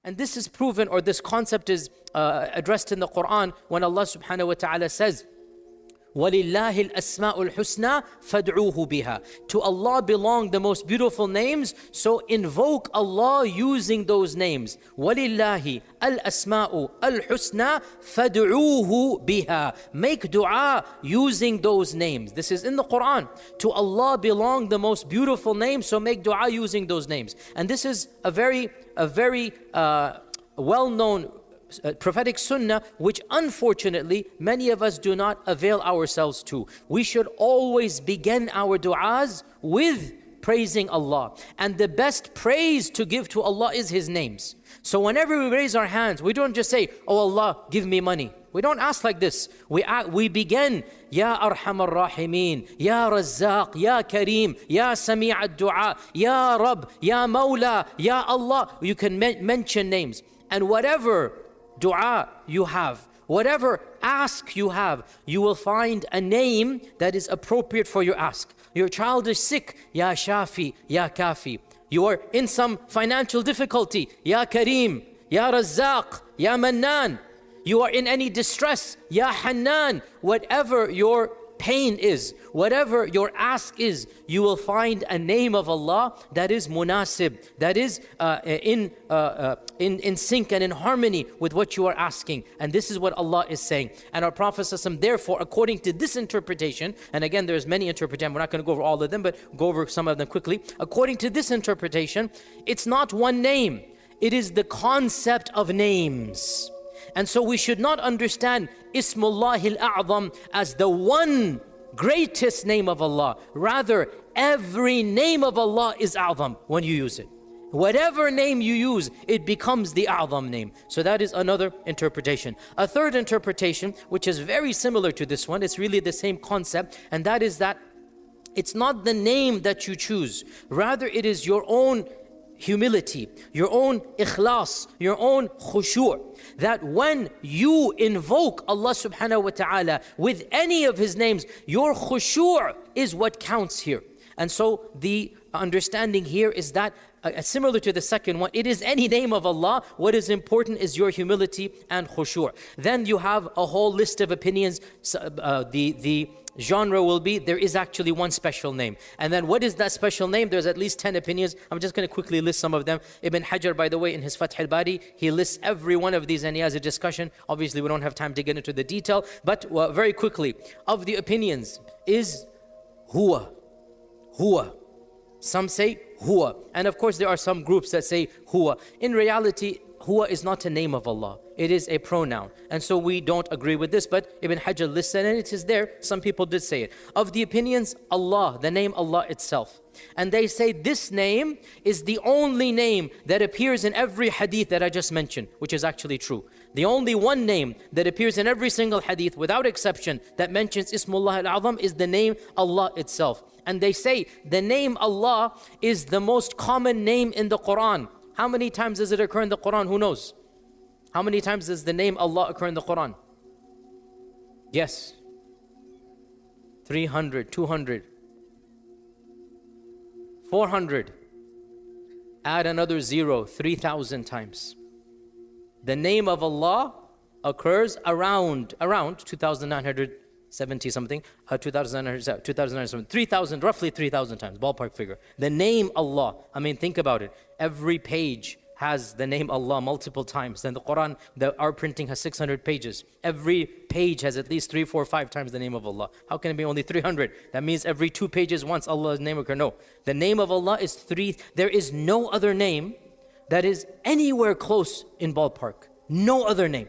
And this is proven, or this concept is addressed in the Quran when Allah subhanahu wa ta'ala says, وَلِلَّهِ الْأَسْمَاءُ الْحُسْنَى فَادْعُوهُ بِهَا. To Allah belong the most beautiful names, so invoke Allah using those names. وَلِلَّهِ الْأَسْمَاءُ الْحُسْنَى فَادْعُوهُ بِهَا. Make dua using those names. This is in the Quran. To Allah belong the most beautiful names, so make dua using those names. And this is a very well-known prophetic sunnah, which unfortunately many of us do not avail ourselves to. We should always begin our du'as with praising Allah. And the best praise to give to Allah is His names. So whenever we raise our hands, we don't just say, "Oh Allah, give me money." We don't ask like this. We begin, Ya Arhamar Rahimin, Ya Razzaq, Ya Kareem, Ya Sami' ad-Du'a, Ya Rabb, Ya Mawla, Ya Allah. You can mention names. And whatever dua you have, whatever ask you have, you will find a name that is appropriate for your ask. Your child is sick, Ya Shafi, Ya Kafi. You are in some financial difficulty, Ya Kareem, Ya Razzaq, Ya Mannan. You are in any distress, Ya Hannan. Whatever your pain is, whatever your ask is, you will find a name of Allah that is munasib, that is in sync and in harmony with what you are asking. And this is what Allah is saying. And our Prophet ﷺ, therefore, according to this interpretation, and again there's many interpretations, we're not going to go over all of them, but go over some of them quickly. According to this interpretation, it's not one name, it is the concept of names. And so we should not understand Ismullah al-A'zam as the one greatest name of Allah. Rather, every name of Allah is A'zam when you use it. Whatever name you use, it becomes the A'zam name. So that is another interpretation. A third interpretation, which is very similar to this one, it's really the same concept, and that is that it's not the name that you choose. Rather, it is your own humility, your own ikhlas, your own khushu', that when you invoke Allah subhanahu wa ta'ala with any of His names, your khushu' is what counts here. And so the understanding here is that similar to the second one, it is any name of Allah. What is important is your humility and khushu'. Then you have a whole list of opinions. The genre will be, there is actually one special name. And then what is that special name? There's at least 10 opinions. I'm just going to quickly list some of them. Ibn Hajar, by the way, in his Fath al-Bari, he lists every one of these and he has a discussion. Obviously, we don't have time to get into the detail, but very quickly, of the opinions is huwa. Huwa. Some say huwa. And of course, there are some groups that say huwa. In reality, huwa is not a name of Allah. It is a pronoun. And so we don't agree with this, but Ibn Hajar lists it and it is there. Some people did say it. Of the opinions, Allah, the name Allah itself. And they say this name is the only name that appears in every hadith that I just mentioned, which is actually true. The only one name that appears in every single hadith without exception that mentions Ismullah al-Azam is the name Allah itself. And they say the name Allah is the most common name in the Quran. How many times does it occur in the Quran? Who knows? How many times does the name Allah occur in the Quran? Yes. 300, 200, 400. Add another 0, 3,000 times. The name of Allah occurs around 2,970 something, 2,970, 3,000, roughly 3,000 times, ballpark figure. The name Allah, I mean, think about it. Every page has the name Allah multiple times. Then the Quran, our printing has 600 pages. Every page has at least 3, 4, 5 times the name of Allah. How can it be only 300? That means every 2 pages once Allah's name occurs. No, the name of Allah is 3. There is no other name that is anywhere close in ballpark. No other name.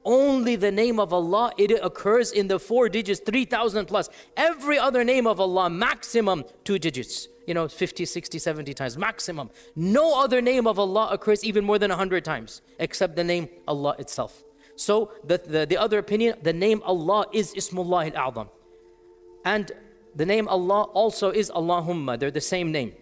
Only the name of Allah, it occurs in the 4 digits, 3,000 plus. Every other name of Allah, maximum 2 digits. 50, 60, 70 times, maximum. No other name of Allah occurs even more than 100 times, except the name Allah itself. So the other opinion, the name Allah is Ismullah al-A'zam. And the name Allah also is Allahumma. They're the same name.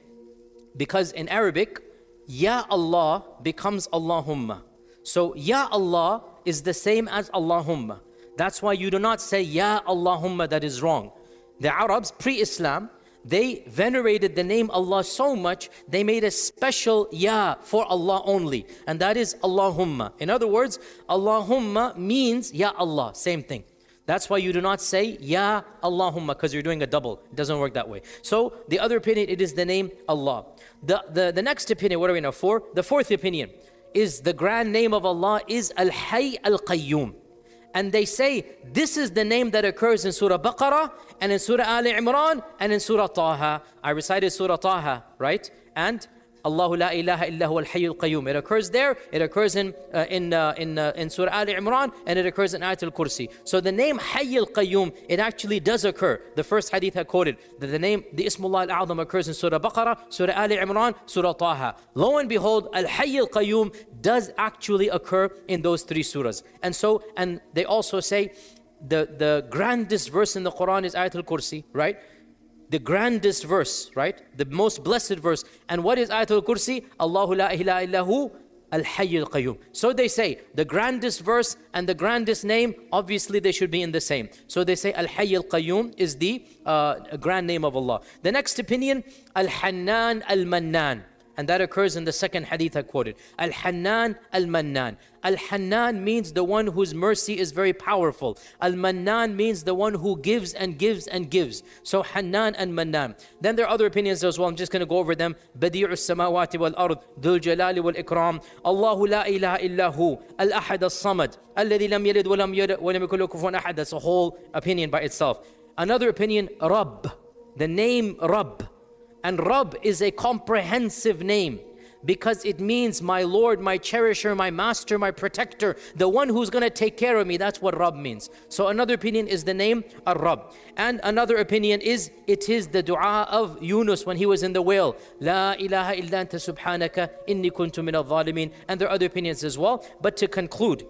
Because in Arabic, Ya Allah becomes Allahumma. So Ya Allah is the same as Allahumma. That's why you do not say Ya Allahumma, that is wrong. The Arabs, pre-Islam, They venerated the name Allah so much, they made a special Ya for Allah only. And that is Allahumma. In other words, Allahumma means Ya Allah, same thing. That's why you do not say Ya Allahumma, because you're doing a double. It doesn't work that way. So the other opinion, it is the name Allah. The next opinion, what are we now for? The fourth opinion is the grand name of Allah is Al-Hayy Al-Qayyum. And they say this is the name that occurs in Surah Baqarah and in Surah Ali Imran and in Surah Taha. I recited Surah Taha, right? And Allahu la ilaha illa huwa al-Hayy al-Qayyum. It occurs there, it occurs in Surah Ali Imran, and it occurs in Ayat al-Kursi. So the name Hayy al-Qayyum, it actually does occur. The first hadith I quoted, that the name, the Ismullah al-A'zam occurs in Surah Baqarah, Surah Ali Imran, Surah Taha. Lo and behold, al-Hayy al-Qayyum does actually occur in those three surahs. And they also say the grandest verse in the Quran is Ayat al-Kursi, right? The grandest verse, right? The most blessed verse. And what is Ayatul Kursi? Allahu la ilaha illahu al-Hayy al-Qayyum. So they say the grandest verse and the grandest name, obviously they should be in the same. So they say Al-Hayy al-Qayyum is the grand name of Allah. The next opinion, Al-Hannan al-Mannan. And that occurs in the second hadith I quoted. Al-Hannan al-Mannan. Al-Hannan means the one whose mercy is very powerful. Al-Mannan means the one who gives and gives and gives. So Hannan and Mannan. Then there are other opinions as well. I'm just going to go over them. Badi'u as-samawati wal-ard, Dhul Jalali wal-Ikram. Allahu la ilaha illa hu, Al-Ahad as-Samad, Alladhi lam yalid wa lam yulad wa lam yakul lahu kufuwan ahad. That's a whole opinion by itself. Another opinion, Rabb. The name Rabb. And Rabb is a comprehensive name because it means my Lord, my cherisher, my master, my protector, the one who's going to take care of me. That's what Rabb means. So another opinion is the name Ar-Rabb. And another opinion is it is the dua of Yunus when he was in the whale. La ilaha illa anta subhanaka inni kuntu min al-zalimin. And there are other opinions as well. But to conclude,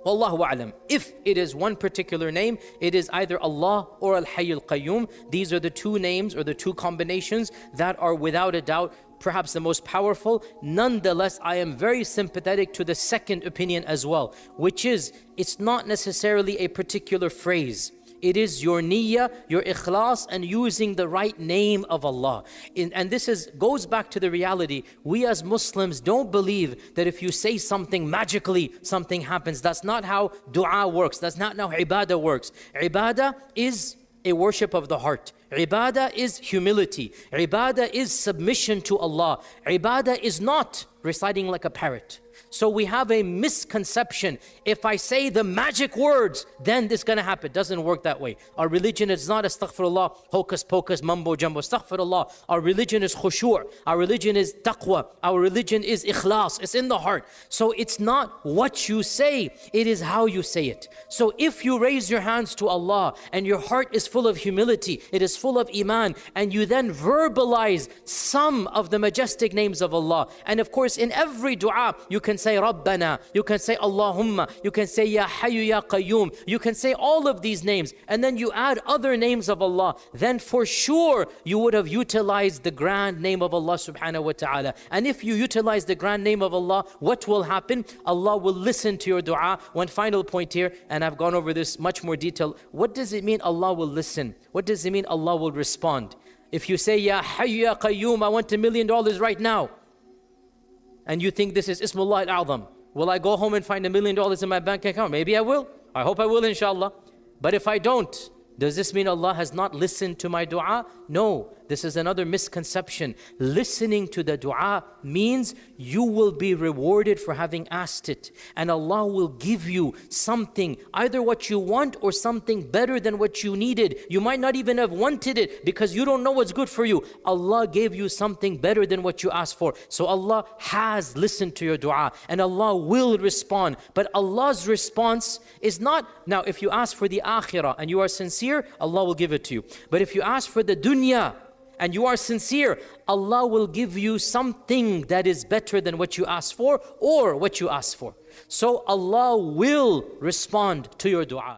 Wallahu a'lam. If it is one particular name, it is either Allah or Al-Hayy al-Qayyum. These are the two names or the two combinations that are without a doubt perhaps the most powerful. Nonetheless, I am very sympathetic to the second opinion as well, which is it's not necessarily a particular phrase. It is your niyyah, your ikhlas, and using the right name of Allah. And this goes back to the reality. We as Muslims don't believe that if you say something magically, something happens. That's not how dua works. That's not how ibadah works. Ibadah is a worship of the heart. Ibadah is humility. Ibadah is submission to Allah. Ibadah is not reciting like a parrot. So we have a misconception. If I say the magic words, then this is going to happen. It doesn't work that way. Our religion is not astaghfirullah, hocus pocus, mumbo jumbo. Astaghfirullah. Our religion is khushu'. Our religion is taqwa. Our religion is ikhlas. It's in the heart. So it's not what you say, it is how you say it. So if you raise your hands to Allah and your heart is full of humility, it is full of iman, and you then verbalize some of the majestic names of Allah. And of course, in every dua, you can say Rabbana, you can say Allahumma, you can say Ya Hayyu Ya Qayyum, you can say all of these names, and then you add other names of Allah, then for sure you would have utilized the grand name of Allah subhanahu wa ta'ala. And if you utilize the grand name of Allah, what will happen? Allah will listen to your dua. One final point here, and I've gone over this much more detail. What does it mean Allah will listen? What does it mean Allah will respond? If you say Ya Hayyu Ya Qayyum, I want $1 million right now, and you think this is Ismullah al-A'zam, will I go home and find $1 million in my bank account? Maybe I will. I hope I will, inshallah. But if I don't, does this mean Allah has not listened to my dua? No. This is another misconception. Listening to the dua means you will be rewarded for having asked it. And Allah will give you something, either what you want or something better than what you needed. You might not even have wanted it because you don't know what's good for you. Allah gave you something better than what you asked for. So Allah has listened to your dua and Allah will respond. But Allah's response is not, now if you ask for the akhirah and you are sincere, Allah will give it to you. But if you ask for the dunya, and you are sincere, Allah will give you something that is better than what you asked for or what you asked for. So Allah will respond to your dua.